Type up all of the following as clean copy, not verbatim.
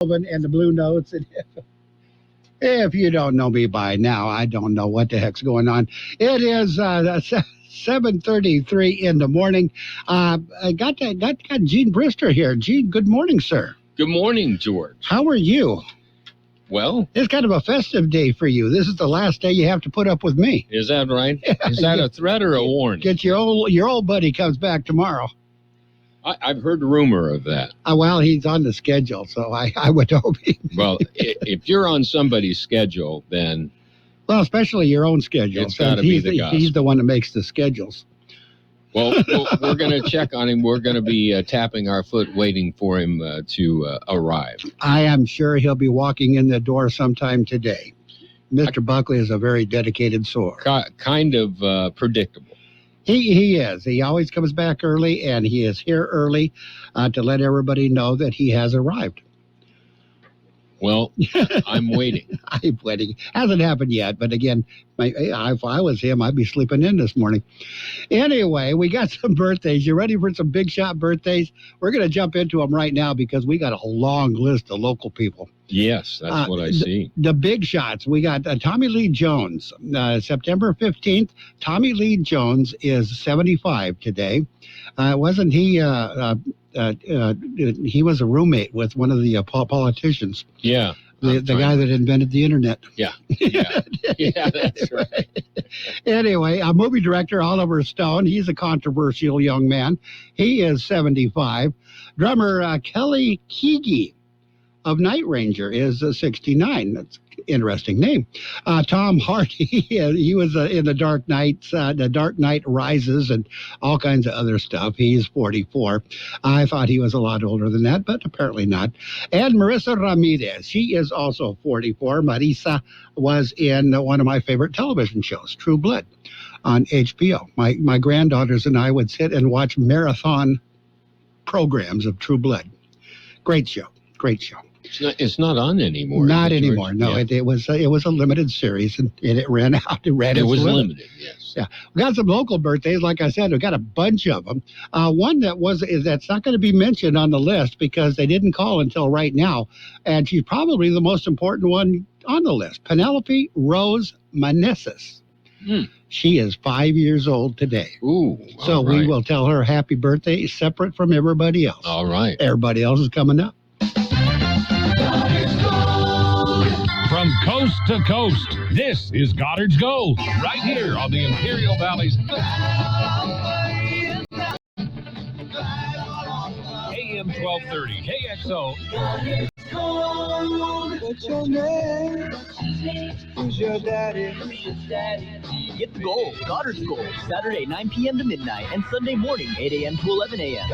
and the Blue Notes. And if you don't know me by now, I don't know what the heck's going on. It is 7:33 in the morning. I got Gene Brister here. Gene, good morning, sir. Good morning, George. How are you? Well, it's kind of a festive day for you. This is the last day you have to put up with me. Is that right? Is that a threat or a warning? Get your old buddy comes back tomorrow. I've heard rumor of that. Well, he's on the schedule, so I would hope he... Well, if you're on somebody's schedule, then... Well, especially your own schedule. It's got to be the gospel. He's the one that makes the schedules. Well, we're going to check on him. We're going to be tapping our foot, waiting for him to arrive. I am sure he'll be walking in the door sometime today. Mr. Buckley is a very dedicated soul. Kind of predictable. He is. He always comes back early, and he is here early to let everybody know that he has arrived. Well, I'm waiting. I'm waiting. Hasn't happened yet, but again, if I was him, I'd be sleeping in this morning. Anyway, we got some birthdays. You ready for some big shot birthdays? We're going to jump into them right now because we got a long list of local people. Yes, that's what I see. The big shots. We got Tommy Lee Jones, September 15th. Tommy Lee Jones is 75 today. Wasn't he... he was a roommate with one of the politicians. Yeah. The guy that invented the internet. Yeah, that's right. Anyway, a movie director, Oliver Stone, he's a controversial young man. He is 75. Drummer Kelly Keagy of Night Ranger is 69. That's an interesting name. Tom Hardy, he was in The Dark Knight Rises and all kinds of other stuff. He's 44. I thought he was a lot older than that, but apparently not. And Marissa Ramirez, she is also 44. Marisa was in one of my favorite television shows, True Blood, on HBO. My granddaughters and I would sit and watch marathon programs of True Blood. Great show. It's not on anymore. Not anymore. No, yeah. It was a limited series, and it ran out. It was limited. Yes. Yeah, we got some local birthdays. Like I said, we got a bunch of them. One that's not going to be mentioned on the list because they didn't call until right now, and she's probably the most important one on the list. Penelope Rose Manessis. She is 5 years old today. Ooh. So we will tell her happy birthday separate from everybody else. All right. Everybody else is coming up. From coast to coast, this is Goddard's Gold, right here on the Imperial Valley's AM 1230 KXO. What's your name? Who's your daddy? Get the gold, Goddard's Gold, Saturday 9 p.m. to midnight and Sunday morning 8 a.m. to 11 a.m.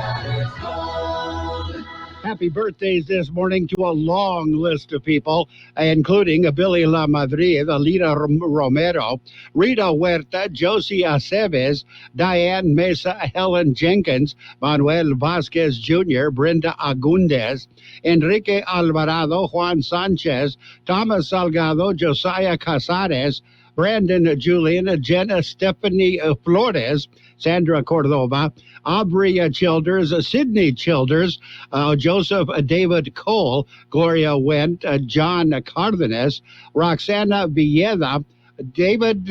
Happy birthdays this morning to a long list of people, including Billy La Madrid, Alida Romero, Rita Huerta, Josie Aceves, Diane Mesa, Helen Jenkins, Manuel Vasquez Jr., Brenda Agundez, Enrique Alvarado, Juan Sanchez, Thomas Salgado, Josiah Casares, Brandon Julian, Jenna Stephanie Flores, Sandra Cordova, Aubrey Childers, Sidney Childers, Joseph David Cole, Gloria Wendt, John Cardenas, Roxana Villeda, David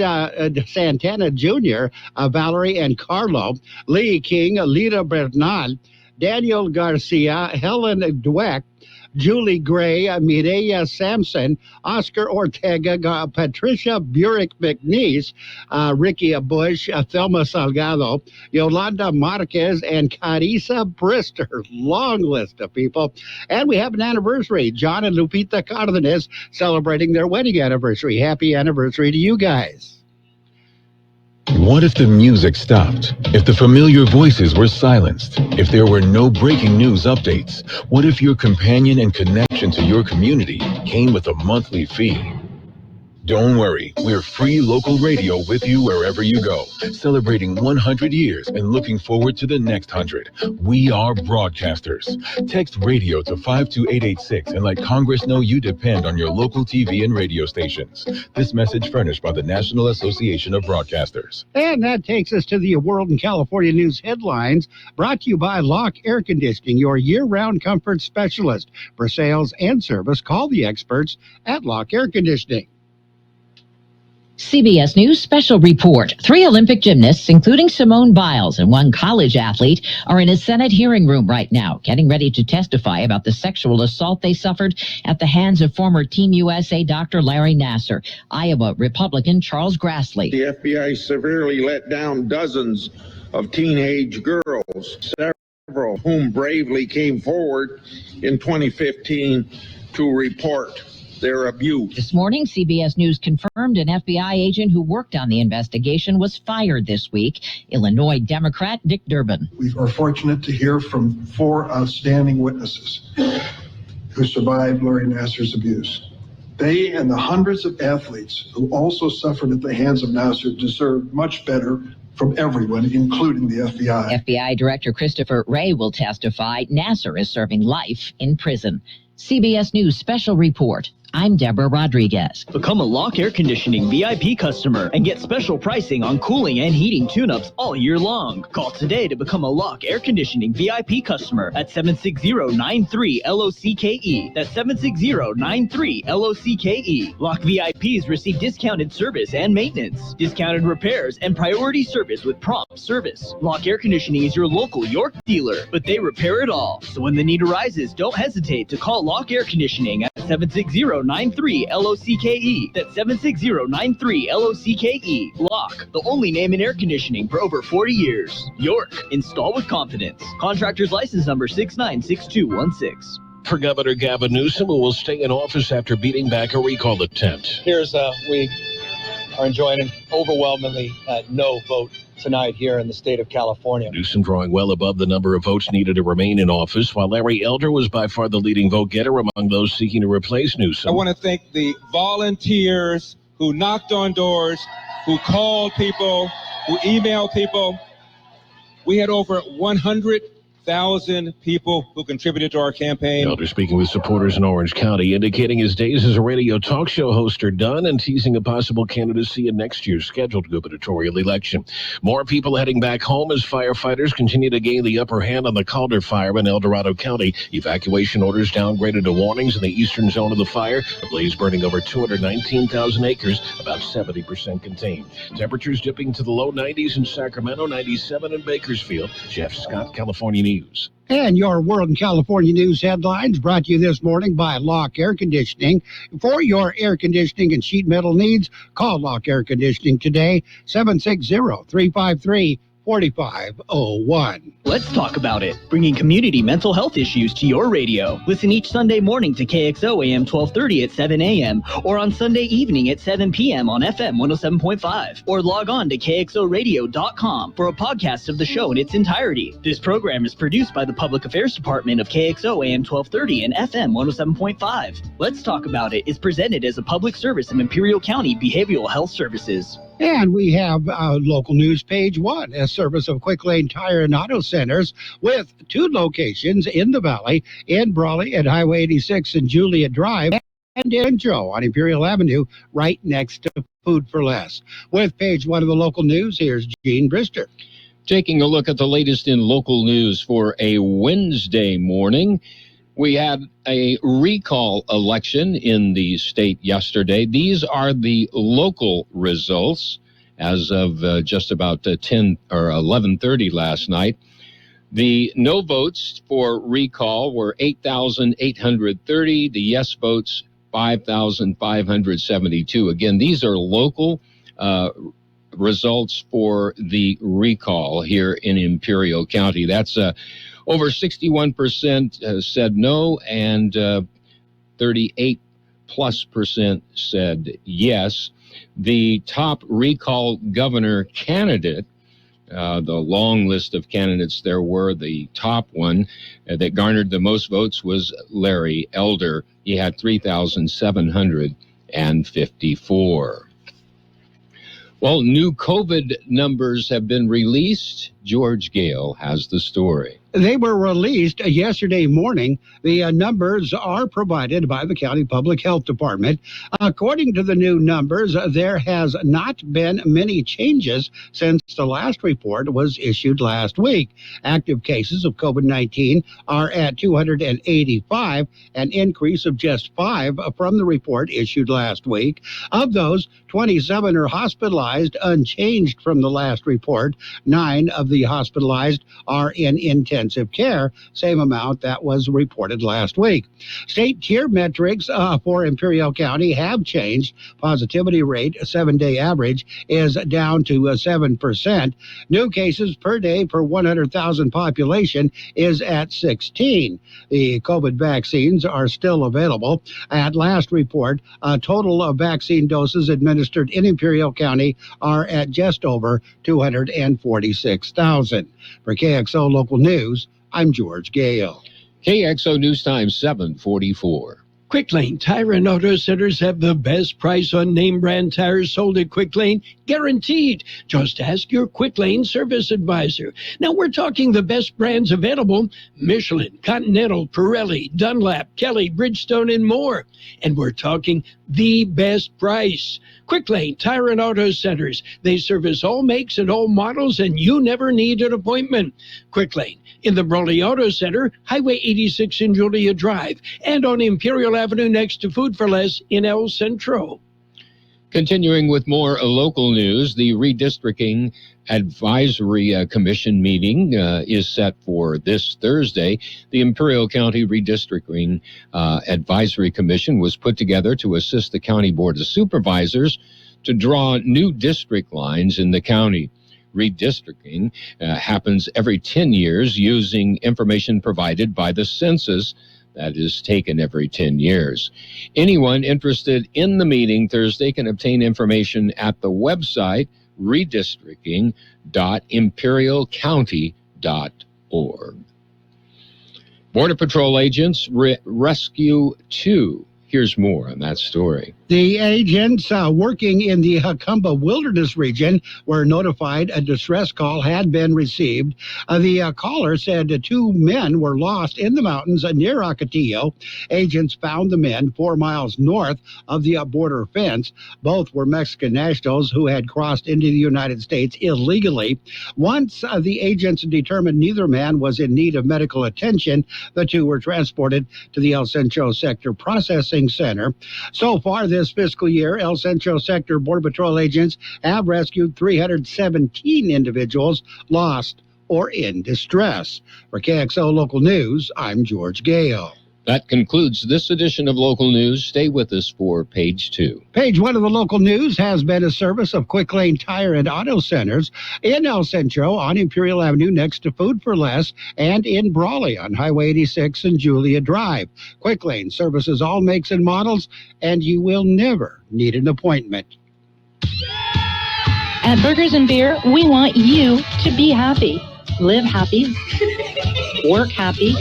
Santana Jr., Valerie and Carlo, Lee King, Lita Bernal, Daniel Garcia, Helen Dweck, Julie Gray, Mireya Sampson, Oscar Ortega, Patricia Burek McNeese, Ricky Bush, Thelma Salgado, Yolanda Marquez, and Carissa Brister. Long list of people. And we have an anniversary. John and Lupita Cardenas celebrating their wedding anniversary. Happy anniversary to you guys. What if the music stopped? If the familiar voices were silenced? If there were no breaking news updates? What if your companion and connection to your community came with a monthly fee? Don't worry, we're free local radio with you wherever you go, celebrating 100 years and looking forward to the next 100. We are broadcasters. Text radio to 52886 and let Congress know you depend on your local TV and radio stations. This message furnished by the National Association of Broadcasters. And that takes us to the World and California News headlines, brought to you by Lock Air Conditioning, your year-round comfort specialist. For sales and service, call the experts at Lock Air Conditioning. CBS News special report. 3 Olympic gymnasts, including Simone Biles and 1 college athlete, are in a Senate hearing room right now, getting ready to testify about the sexual assault they suffered at the hands of former Team USA Dr. Larry Nassar. Iowa Republican Charles Grassley. The FBI severely let down dozens of teenage girls, several whom bravely came forward in 2015 to report their abuse. This morning, CBS News confirmed an FBI agent who worked on the investigation was fired this week. Illinois Democrat Dick Durbin. We are fortunate to hear from 4 outstanding witnesses who survived Larry Nassar's abuse. They and the hundreds of athletes who also suffered at the hands of Nassar deserve much better from everyone, including the FBI. FBI Director Christopher Wray will testify. Nassar is serving life in prison. CBS News special report. I'm Deborah Rodriguez. Become a Lock Air Conditioning VIP customer and get special pricing on cooling and heating tune-ups all year long. Call today to become a Lock Air Conditioning VIP customer at 760-93-LOCKE. That's 760-93-LOCKE. Lock VIPs receive discounted service and maintenance, discounted repairs, and priority service with prompt service. Lock Air Conditioning is your local York dealer, but they repair it all. So when the need arises, don't hesitate to call Lock Air Conditioning at 760-93-LOCKE. That's 760-93-LOCKE. Lock, the only name in air conditioning for over 40 years. York, install with confidence. Contractor's license number 696216. For Governor Gavin Newsom, who will stay in office after beating back a recall attempt. We are enjoying an overwhelmingly no vote tonight here in the state of California. Newsom drawing well above the number of votes needed to remain in office, while Larry Elder was by far the leading vote getter among those seeking to replace Newsom. I want to thank the volunteers who knocked on doors, who called people, who emailed people. We had over 100,000 people who contributed to our campaign. Elder speaking with supporters in Orange County, indicating his days as a radio talk show host are done and teasing a possible candidacy in next year's scheduled gubernatorial election. More people heading back home as firefighters continue to gain the upper hand on the Calder fire in El Dorado County. Evacuation orders downgraded to warnings in the eastern zone of the fire. The blaze burning over 219,000 acres, about 70% contained. Temperatures dipping to the low 90s in Sacramento, 97 in Bakersfield. Jeff Scott, California News. And your World and California News headlines brought to you this morning by Lock Air Conditioning. For your air conditioning and sheet metal needs, call Lock Air Conditioning today, 760-353-4501. Let's talk about it. Bringing community mental health issues to your radio. Listen each Sunday morning to KXO AM 1230 at 7 a.m. or on Sunday evening at 7 p.m. on FM 107.5. Or log on to KXORadio.com for a podcast of the show in its entirety. This program is produced by the Public Affairs Department of KXO AM 1230 and FM 107.5. Let's Talk About It is presented as a public service of Imperial County Behavioral Health Services. And we have local news page 1, a service of Quick Lane Tire and Auto Centers with 2 locations in the Valley, in Brawley at Highway 86 and Juliet Drive, and in Joe on Imperial Avenue, right next to Food for Less. With page 1 of the local news, here's Gene Brister. Taking a look at the latest in local news for a Wednesday morning. We had a recall election in the state yesterday. These are the local results as of just about 10 or 11:30 last night. The no votes for recall were 8,830. The yes votes, 5,572. Again, these are local results for the recall here in Imperial County. That's over 61% said no, and 38+% said yes. The top recall governor candidate, the long list of candidates there were, the top one that garnered the most votes was Larry Elder. He had 3,700. 154. Well, new COVID numbers have been released. George Gale has the story. They were released yesterday morning. The numbers are provided by the County Public Health Department. According to the new numbers, there has not been many changes since the last report was issued last week. Active cases of COVID-19 are at 285, an increase of just 5 from the report issued last week. Of those, 27 are hospitalized, unchanged from the last report. 9 of the hospitalized are in intensive care, same amount that was reported last week. State tier metrics for Imperial County have changed. Positivity rate, 7-day average, is down to 7%. New cases per day per 100,000 population is at 16. The COVID vaccines are still available. At last report, a total of vaccine doses administered in Imperial County are at just over 246,000. For KXO Local News, I'm George Gale. KXO News Time 744. Quick Lane Tire and Auto Centers have the best price on name brand tires sold at Quick Lane, guaranteed. Just ask your Quick Lane service advisor. Now we're talking the best brands available: Michelin, Continental, Pirelli, Dunlap, Kelly, Bridgestone, and more. And we're talking the best price. Quick Lane Tire and Auto Centers. They service all makes and all models, and you never need an appointment. Quick Lane in the Brawley Auto Center, Highway 86 in Julia Drive, and on Imperial Avenue next to Food for Less in El Centro. Continuing with more local news, the Redistricting Advisory Commission meeting is set for this Thursday. The Imperial County Redistricting Advisory Commission was put together to assist the County Board of Supervisors to draw new district lines in the county. Redistricting happens every 10 years using information provided by the census that is taken every 10 years. Anyone interested in the meeting Thursday can obtain information at the website redistricting.imperialcounty.org. Border Patrol agents rescue 2. Here's more on that story. The agents working in the Hump Wilderness region were notified a distress call had been received. The caller said 2 men were lost in the mountains near Ocotillo. Agents found the men 4 miles north of the border fence. Both were Mexican nationals who had crossed into the United States illegally. Once the agents determined neither man was in need of medical attention, the 2 were transported to the El Centro Sector Processing Center. So far this fiscal year, El Centro Sector Border Patrol agents have rescued 317 individuals lost or in distress. For KXO Local News, I'm George Gale. That concludes this edition of Local News. Stay with us for Page 2. Page 1 of the Local News has been a service of Quick Lane Tire and Auto Centers in El Centro on Imperial Avenue next to Food for Less, and in Brawley on Highway 86 and Julia Drive. Quick Lane services all makes and models, and you will never need an appointment. At Burgers and Beer, we want you to be happy, live happy, work happy.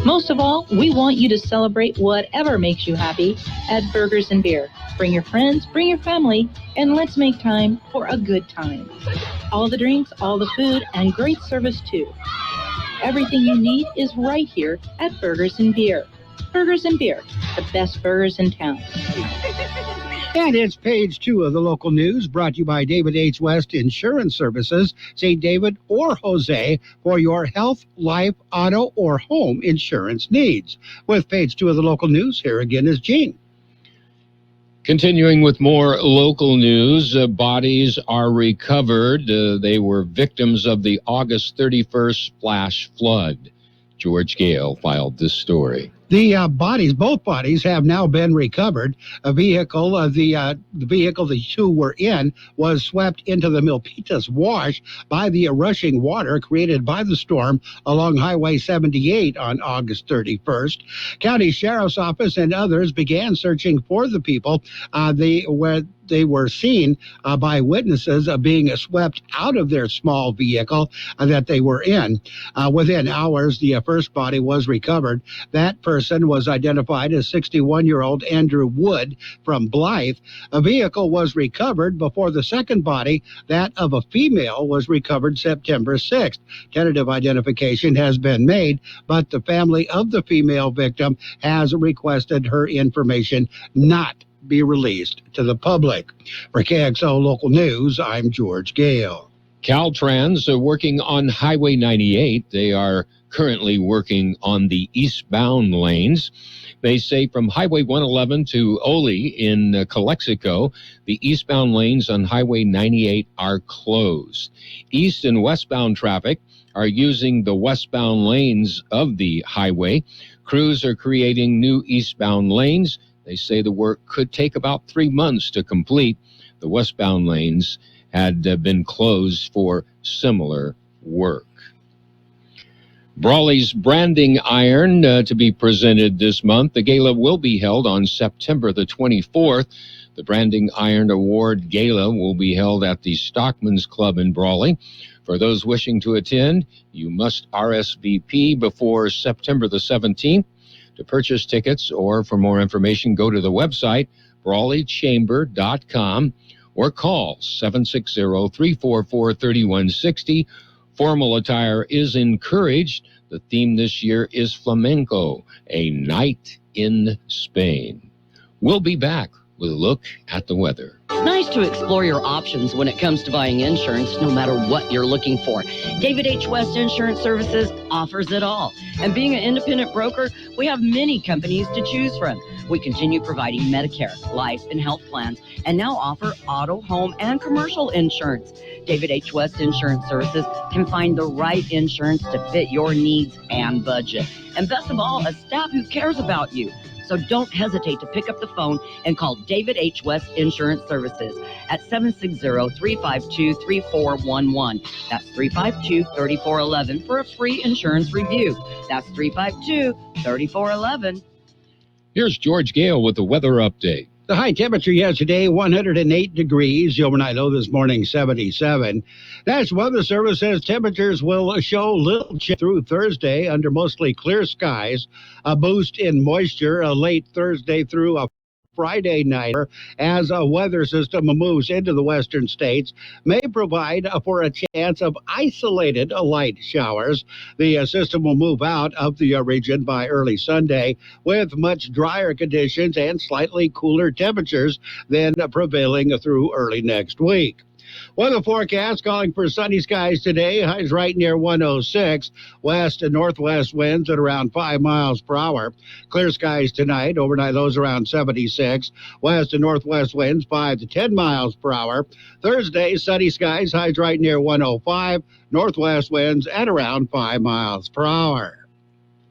Most of all, we want you to celebrate whatever makes you happy at Burgers and Beer. Bring your friends, bring your family, and let's make time for a good time. All the drinks, all the food, and great service too. Everything you need is right here at Burgers and Beer. Burgers and Beer, the best burgers in town. And it's Page 2 of the Local News, brought to you by David H. West Insurance Services. St. David or Jose for your health, life, auto, or home insurance needs. With Page 2 of the Local News, here again is Gene. Continuing with more local news, bodies are recovered. They were victims of the August 31st flash flood. George Gale filed this story. Both bodies have now been recovered. The vehicle the two were in was swept into the Milpitas Wash by the rushing water created by the storm along Highway 78 on August 31st. County Sheriff's Office and others began searching for the people. They were seen by witnesses being swept out of their small vehicle that they were in. Within hours, the first body was recovered. That person person was identified as 61-year-old Andrew Wood from Blythe. A vehicle was recovered before the second body, that of a female, was recovered September 6th. Tentative identification has been made, but the family of the female victim has requested her information not be released to the public. For KXO Local News, I'm George Gale. Caltrans are working on Highway 98. They are currently working on the eastbound lanes. They say from Highway 111 to Ole in Calexico, the eastbound lanes on Highway 98 are closed. East and westbound traffic are using the westbound lanes of the highway. Crews are creating new eastbound lanes. They say the work could take about 3 months to complete. The westbound lanes had been closed for similar work. Brawley's branding iron to be presented this month. The gala will be held on September the 24th. The Branding Iron Award Gala will be held at the Stockman's Club in Brawley. For those wishing to attend, you must RSVP before September the 17th. To purchase tickets or for more information, go to the website, brawleychamber.com, or call 760-344-3160. Formal attire is encouraged. The theme this year is Flamenco, a night in Spain. We'll be back with a look at the weather. It's nice to explore your options when it comes to buying insurance, no matter what you're looking for. David H. West Insurance Services offers it all. And being an independent broker, we have many companies to choose from. We continue providing Medicare, life, and health plans, and now offer auto, home, and commercial insurance. David H. West Insurance Services can find the right insurance to fit your needs and budget. And best of all, a staff who cares about you. So don't hesitate to pick up the phone and call David H. West Insurance Services at 760-352-3411. That's 352-3411 for a free insurance review. That's 352-3411. Here's George Gale with the weather update. The high temperature yesterday, 108 degrees. The overnight low this morning, 77. National Weather Service says temperatures will show little change through Thursday under mostly clear skies. A boost in moisture late Thursday through a Friday night as a weather system moves into the western states may provide for a chance of isolated light showers. The system will move out of the region by early Sunday with much drier conditions and slightly cooler temperatures than prevailing through early next week. Weather forecast calling for sunny skies today. Highs right near 106. West and northwest winds at around 5 miles per hour. Clear skies tonight. Overnight lows around 76. West and northwest winds 5 to 10 miles per hour. Thursday, sunny skies. Highs right near 105. Northwest winds at around 5 miles per hour.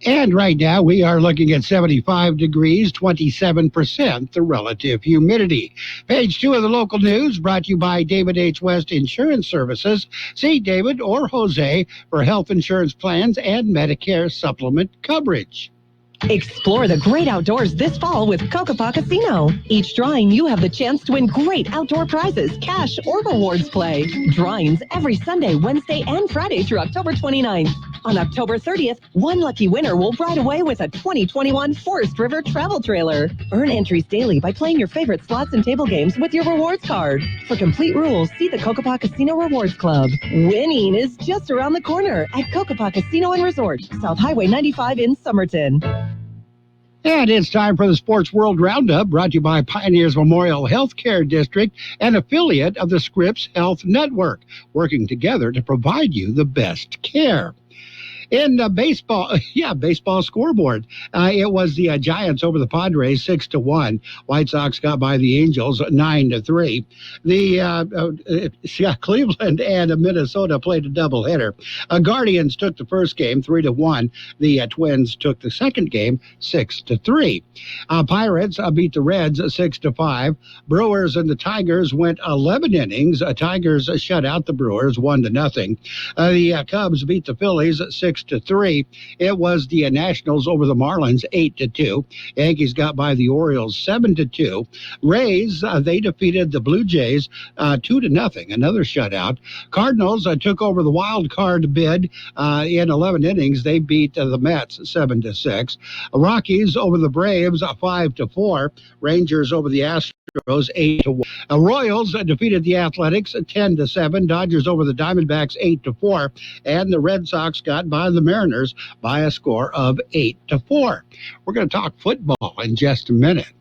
And right now we are looking at 75 degrees, 27% the relative humidity. Page 2 of the local news brought to you by David H. West Insurance Services. See David or Jose for health insurance plans and Medicare supplement coverage. Explore the great outdoors this fall with Kokopah Casino. Each drawing, you have the chance to win great outdoor prizes, cash, or rewards play. Drawings every Sunday, Wednesday, and Friday through October 29th. On October 30th, one lucky winner will ride away with a 2021 Forest River travel trailer. Earn entries daily by playing your favorite slots and table games with your rewards card. For complete rules, see the Kokopah Casino Rewards Club. Winning is just around the corner at Kokopah Casino and Resort, South Highway 95 in Somerton. And it's time for the Sports World Roundup, brought to you by Pioneers Memorial Healthcare District, an affiliate of the Scripps Health Network, working together to provide you the best care. In baseball scoreboard, it was the Giants over the Padres 6-1. White Sox got by the Angels 9-3. The Cleveland and Minnesota played a doubleheader. Guardians took the first game 3-1. The Twins took the second game 6-3. Pirates beat the Reds 6-5. Brewers and the Tigers went 11 innings. Tigers shut out the Brewers 1-0. The Cubs beat the Phillies 6-4. 6-3. It was the Nationals over the Marlins 8-2. Yankees got by the Orioles 7-2. Rays, they defeated the Blue Jays 2-0, another shutout. Cardinals took over the wild card bid in 11 innings. They beat the Mets 7-6. Rockies over the Braves 5-4. Rangers over the Astros 8-1. Royals defeated the Athletics 10-7. Dodgers over the Diamondbacks 8-4. And the Red Sox got by the Mariners by a score of 8-4. We're going to talk football in just a minute.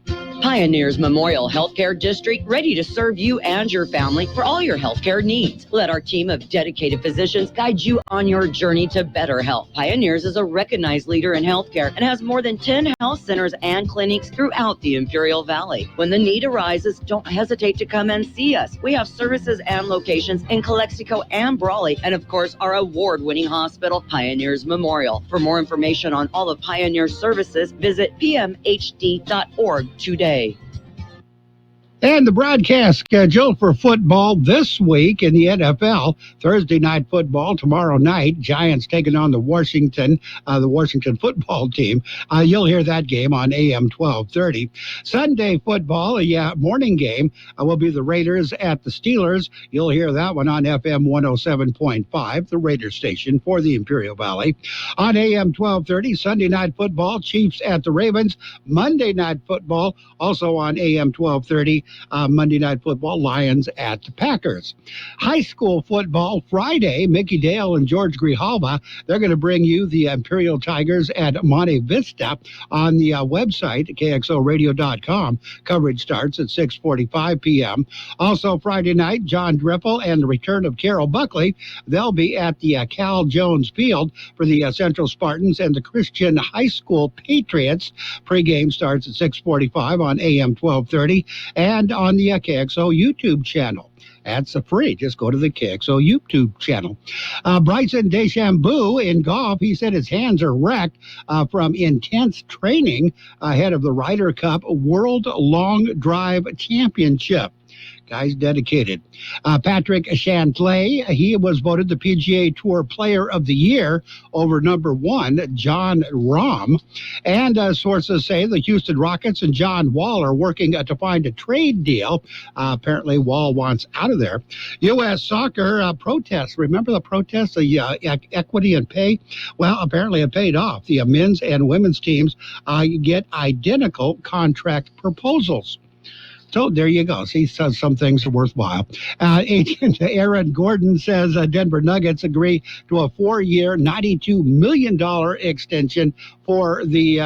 Pioneers Memorial Healthcare District, ready to serve you and your family for all your healthcare needs. Let our team of dedicated physicians guide you on your journey to better health. Pioneers is a recognized leader in healthcare and has more than 10 health centers and clinics throughout the Imperial Valley. When the need arises, don't hesitate to come and see us. We have services and locations in Calexico and Brawley, and of course, our award-winning hospital, Pioneers Memorial. For more information on all of Pioneer's services, visit pmhd.org today. And the broadcast schedule for football this week in the NFL. Thursday night football tomorrow night. Giants taking on the Washington football team. You'll hear that game on AM 1230. Sunday football, morning game, will be the Raiders at the Steelers. You'll hear that one on FM 107.5, the Raider station for the Imperial Valley. On AM 1230, Sunday night football, Chiefs at the Ravens. Monday night football, also on AM 1230. Monday night football, Lions at the Packers. High school football Friday, Mickey Dale and George Grijalva, they're going to bring you the Imperial Tigers at Monte Vista on the website, kxoradio.com. Coverage starts at 6:45 p.m. Also Friday night, John Dripple and the return of Carroll Buckley. They'll be at the Cal Jones Field for the Central Spartans and the Christian High School Patriots. Pre-game starts at 6:45 on AM 1230. And on the KXO YouTube channel. That's free. Just go to the KXO YouTube channel. Bryson DeChambeau in golf, he said his hands are wrecked from intense training ahead of the Ryder Cup World Long Drive Championship. Guy's dedicated. Patrick Chantley, he was voted the PGA Tour Player of the Year over number 1, John Rahm. And sources say the Houston Rockets and John Wall are working to find a trade deal. Apparently, Wall wants out of there. U.S. soccer protests. Remember the protests, the equity and pay? Well, apparently it paid off. The men's and women's teams get identical contract proposals. So there you go. See, some things are worthwhile. Agent Aaron Gordon says Denver Nuggets agree to a 4-year, $92 million extension for the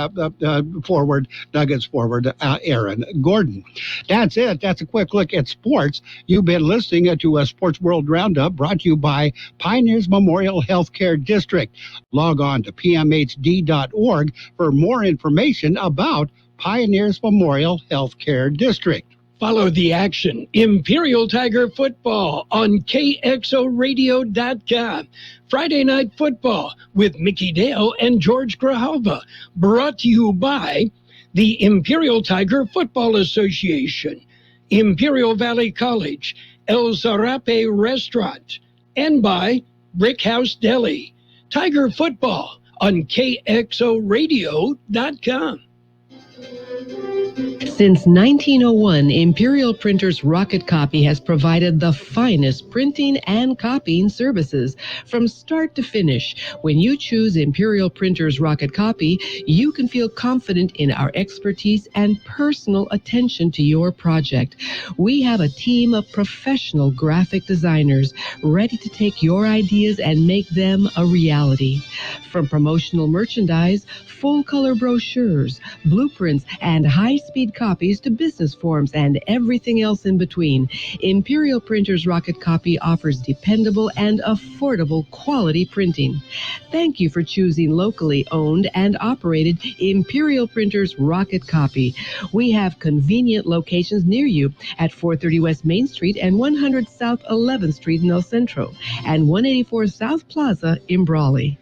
Nuggets forward, Aaron Gordon. That's it. That's a quick look at sports. You've been listening to a Sports World Roundup brought to you by Pioneers Memorial Healthcare District. Log on to pmhd.org for more information about Pioneers Memorial Healthcare District. Follow the action. Imperial Tiger football on KXORadio.com. Friday night football with Mickey Dale and George Grijalva. Brought to you by the Imperial Tiger Football Association, Imperial Valley College, El Zarape Restaurant, and by Brick House Deli. Tiger football on KXORadio.com. Since 1901, Imperial Printers Rocket Copy has provided the finest printing and copying services from start to finish. When you choose Imperial Printers Rocket Copy, you can feel confident in our expertise and personal attention to your project. We have a team of professional graphic designers ready to take your ideas and make them a reality. From promotional merchandise, full-color brochures, blueprints, and high-speed copies to business forms and everything else in between, Imperial Printers Rocket Copy offers dependable and affordable quality printing. Thank you for choosing locally owned and operated Imperial Printers Rocket Copy. We have convenient locations near you at 430 West Main Street and 100 South 11th Street in El Centro, and 184 South Plaza in Brawley.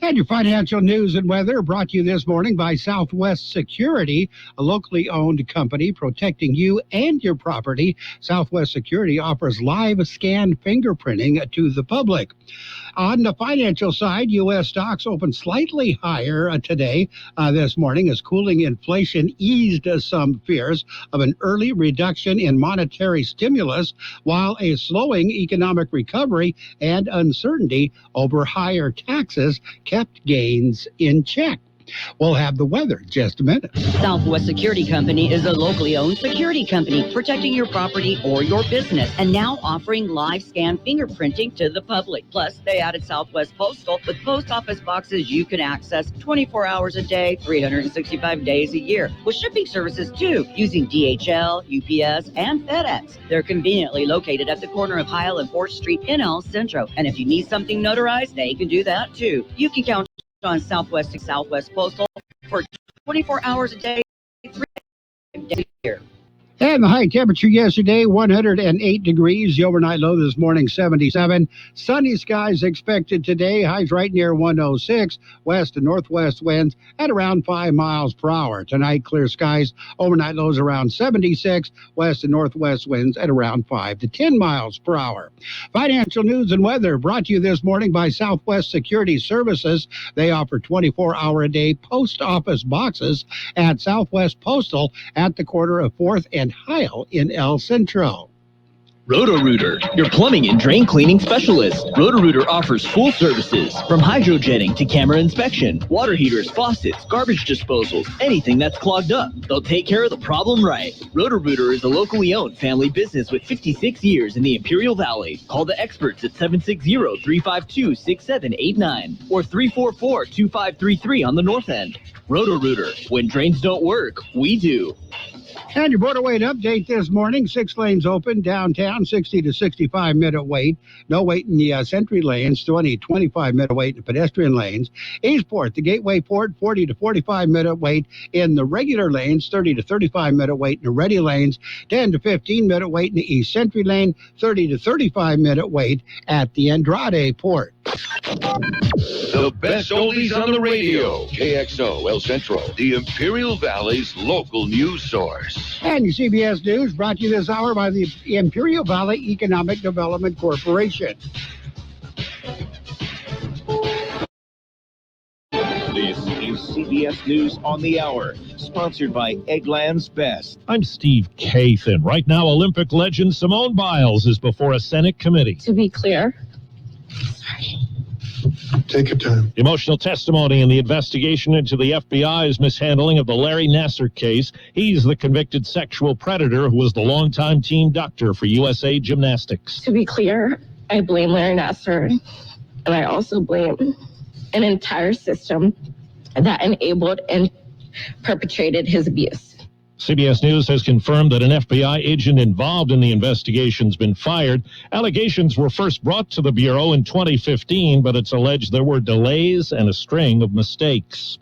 And your financial news and weather brought to you this morning by Southwest Security, a locally owned company protecting you and your property. Southwest Security offers live scan fingerprinting to the public. On the financial side, U.S. stocks opened slightly higher today, this morning, as cooling inflation eased some fears of an early reduction in monetary stimulus, while a slowing economic recovery and uncertainty over higher taxes kept gains in check. We'll have the weather in just a minute. Southwest Security Company is a locally owned security company protecting your property or your business, and now offering live scan fingerprinting to the public. Plus, they added Southwest Postal with post office boxes you can access 24 hours a day, 365 days a year, with shipping services too, using DHL, UPS, and FedEx. They're conveniently located at the corner of Heil and 4th Street in El Centro, and if you need something notarized, they can do that too. You can count on Southwest Postal for 24 hours a day, 3 days a year. And the high temperature yesterday, 108 degrees. The overnight low this morning, 77. Sunny skies expected today. Highs right near 106. West and northwest winds at around 5 miles per hour. Tonight, clear skies. Overnight lows around 76. West and northwest winds at around 5 to 10 miles per hour. Financial news and weather brought to you this morning by Southwest Security Services. They offer 24-hour-a-day post office boxes at Southwest Postal at the corner of 4th and Heil in El Centro. Roto-Rooter, your plumbing and drain cleaning specialist. Roto-Rooter offers full services, from hydrojetting to camera inspection, water heaters, faucets, garbage disposals, anything that's clogged up. They'll take care of the problem right. Roto-Rooter is a locally owned family business with 56 years in the Imperial Valley. Call the experts at 760-352-6789 or 344-2533 on the north end. Roto-Rooter, when drains don't work, we do. And your border weight update this morning. 6 lanes open downtown, 60 to 65 minute wait. No wait in the Sentry lanes, 20 to 25 minute wait in the pedestrian lanes. Eastport, the Gateway Port, 40 to 45 minute wait in the regular lanes, 30 to 35 minute wait in the ready lanes, 10 to 15 minute wait in the East Sentry lane, 30 to 35 minute wait at the Andrade Port. The best oldies on the radio. KXO El Centro, the Imperial Valley's local news source. And your CBS News brought to you this hour by the Imperial Valley Economic Development Corporation. This is CBS News on the Hour, sponsored by Eggland's Best. I'm Steve Kathan. Right now, Olympic legend Simone Biles is before a Senate committee. To be clear, Take your time. Emotional testimony in the investigation into the FBI's mishandling of the Larry Nassar case. He's the convicted sexual predator who was the longtime team doctor for USA Gymnastics. To be clear, I blame Larry Nassar, and I also blame an entire system that enabled and perpetrated his abuse. CBS News has confirmed that an FBI agent involved in the investigation's been fired. Allegations were first brought to the Bureau in 2015, but it's alleged there were delays and a string of mistakes.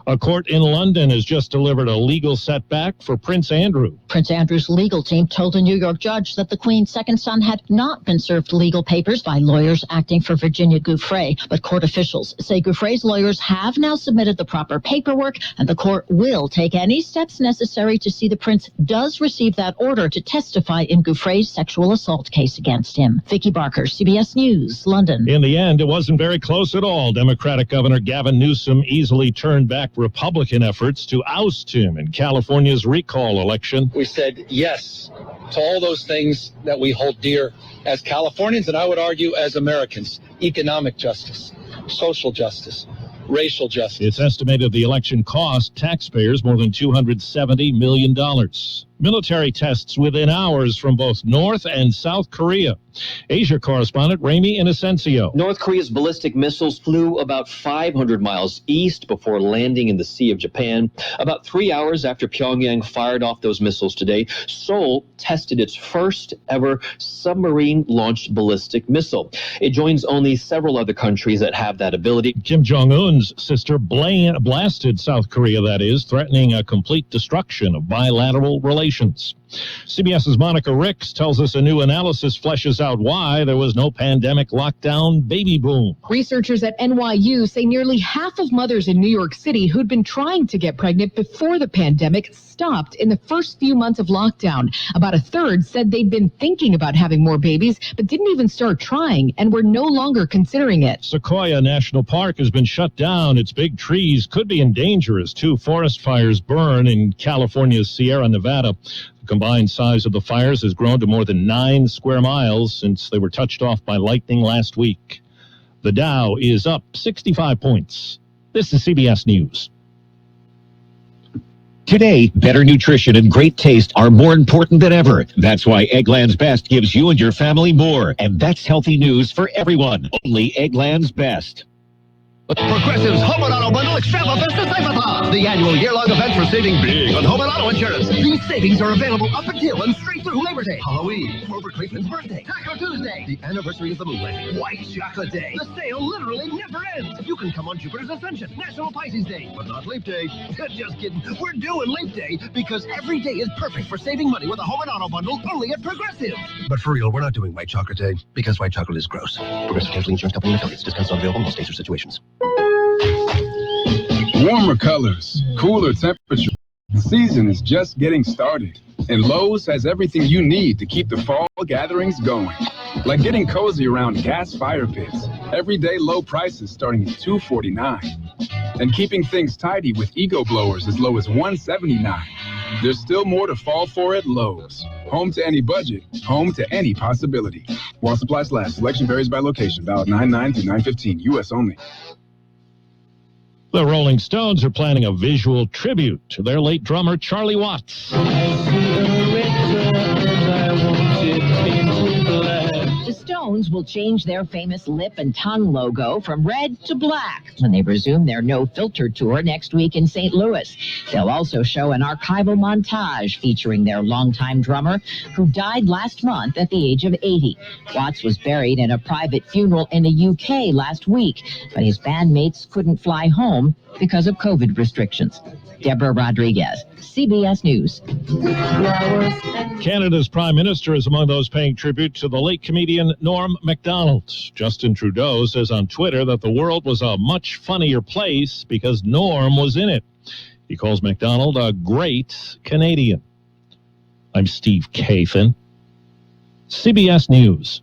A court in London has just delivered a legal setback for Prince Andrew. Prince Andrew's legal team told a New York judge that the Queen's second son had not been served legal papers by lawyers acting for Virginia Giuffre, but court officials say Giuffre's lawyers have now submitted the proper paperwork, and the court will take any steps necessary to see the prince does receive that order to testify in Giuffre's sexual assault case against him. Vicky Barker, CBS News, London. In the end, it wasn't very close at all. Democratic Governor Gavin Newsom easily turned back Republican efforts to oust him in California's recall election. We said yes to all those things that we hold dear as Californians, and I would argue as Americans: economic justice, social justice, racial justice. It's estimated the election cost taxpayers more than $270 million. Military tests within hours from both North and South Korea. Asia correspondent Ramy Inocencio. North Korea's ballistic missiles flew about 500 miles east before landing in the Sea of Japan. About 3 hours after Pyongyang fired off those missiles today, Seoul tested its first ever submarine-launched ballistic missile. It joins only several other countries that have that ability. Kim Jong-un's sister blasted South Korea, that is, threatening a complete destruction of bilateral relations. CBS's Monica Ricks tells us a new analysis fleshes out why there was no pandemic lockdown baby boom. Researchers at NYU say nearly half of mothers in New York City who'd been trying to get pregnant before the pandemic stopped in the first few months of lockdown. About a third said they'd been thinking about having more babies, but didn't even start trying and were no longer considering it. Sequoia National Park has been shut down. Its big trees could be in danger as 2 forest fires burn in California's Sierra Nevada. The combined size of the fires has grown to more than 9 square miles since they were touched off by lightning last week. The Dow is up 65 points. This is CBS News. Today, better nutrition and great taste are more important than ever. That's why Eggland's Best gives you and your family more. And that's healthy news for everyone. Only Eggland's Best. Progressive's Home and Auto Bundle Extravaganza, the annual year-long event for saving big on home and auto insurance. These savings are available up until and straight through Labor Day, Halloween, Grover Cleveland's birthday, Taco Tuesday, the anniversary of the moon landing, White Chocolate Day. The sale literally never ends. You can come on Jupiter's Ascension, National Pisces Day, but not Leap Day. Just kidding. We're doing Leap Day because every day is perfect for saving money with a Home and Auto Bundle only at Progressive. But for real, we're not doing White Chocolate Day because white chocolate is gross. Progressive Casualty Insurance Company and affiliates. Discounts not available in all states or situations. Warmer colors, cooler temperatures. The season is just getting started, and Lowe's has everything you need to keep the fall gatherings going. Like getting cozy around gas fire pits, everyday low prices starting at $249, and keeping things tidy with Ego blowers as low as $179. There's still more to fall for at Lowe's. Home to any budget, home to any possibility. While supplies last, selection varies by location. Valid 9/9 through 9/15, U.S. only. The Rolling Stones are planning a visual tribute to their late drummer, Charlie Watts. The Stones will change their famous lip and tongue logo from red to black when they resume their No Filter tour next week in St. Louis. They'll also show an archival montage featuring their longtime drummer, who died last month at the age of 80. Watts was buried in a private funeral in the UK last week, but his bandmates couldn't fly home because of COVID restrictions. Deborah Rodriguez, CBS News. Canada's Prime Minister is among those paying tribute to the late comedian Norm Macdonald. Justin Trudeau says on Twitter that the world was a much funnier place because Norm was in it. He calls Macdonald a great Canadian. I'm Steve Kathan, CBS News.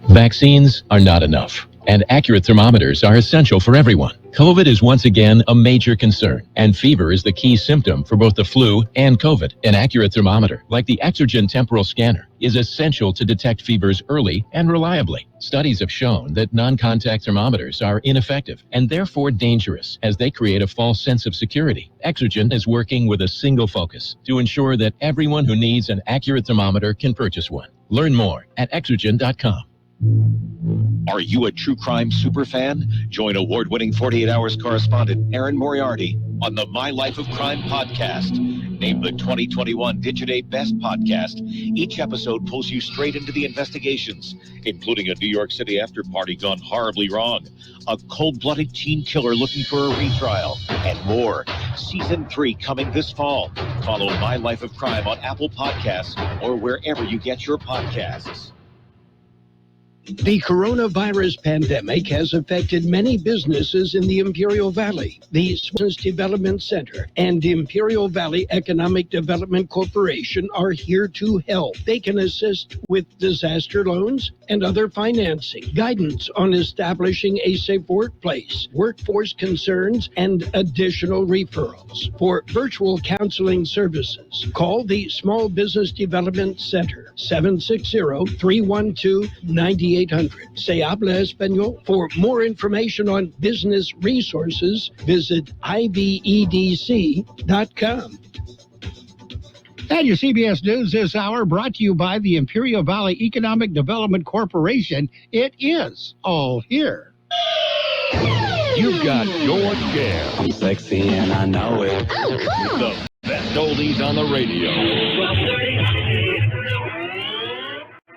Vaccines are not enough, and accurate thermometers are essential for everyone. COVID is once again a major concern, and fever is the key symptom for both the flu and COVID. An accurate thermometer, like the Exergen temporal scanner, is essential to detect fevers early and reliably. Studies have shown that non-contact thermometers are ineffective and therefore dangerous, as they create a false sense of security. Exergen is working with a single focus to ensure that everyone who needs an accurate thermometer can purchase one. Learn more at Exergen.com. Are you a true crime superfan? Join award-winning 48 Hours correspondent Erin Moriarty on the My Life of Crime podcast. Named the 2021 Digiday Best Podcast, each episode pulls you straight into the investigations, including a New York City after-party gone horribly wrong, a cold-blooded teen killer looking for a retrial, and more. Season 3 coming this fall. Follow My Life of Crime on Apple Podcasts or wherever you get your podcasts. The coronavirus pandemic has affected many businesses in the Imperial Valley. The Business Development Center and Imperial Valley Economic Development Corporation are here to help. They can assist with disaster loans and other financing, guidance on establishing a safe workplace, workforce concerns, and additional referrals. For virtual counseling services, call the Small Business Development Center, 760-312-9800. Se habla español. For more information on business resources, visit ivedc.com. And your CBS News this hour brought to you by the Imperial Valley Economic Development Corporation. It is all here. You've got your share. I'm sexy and I know it. The best oldies on the radio.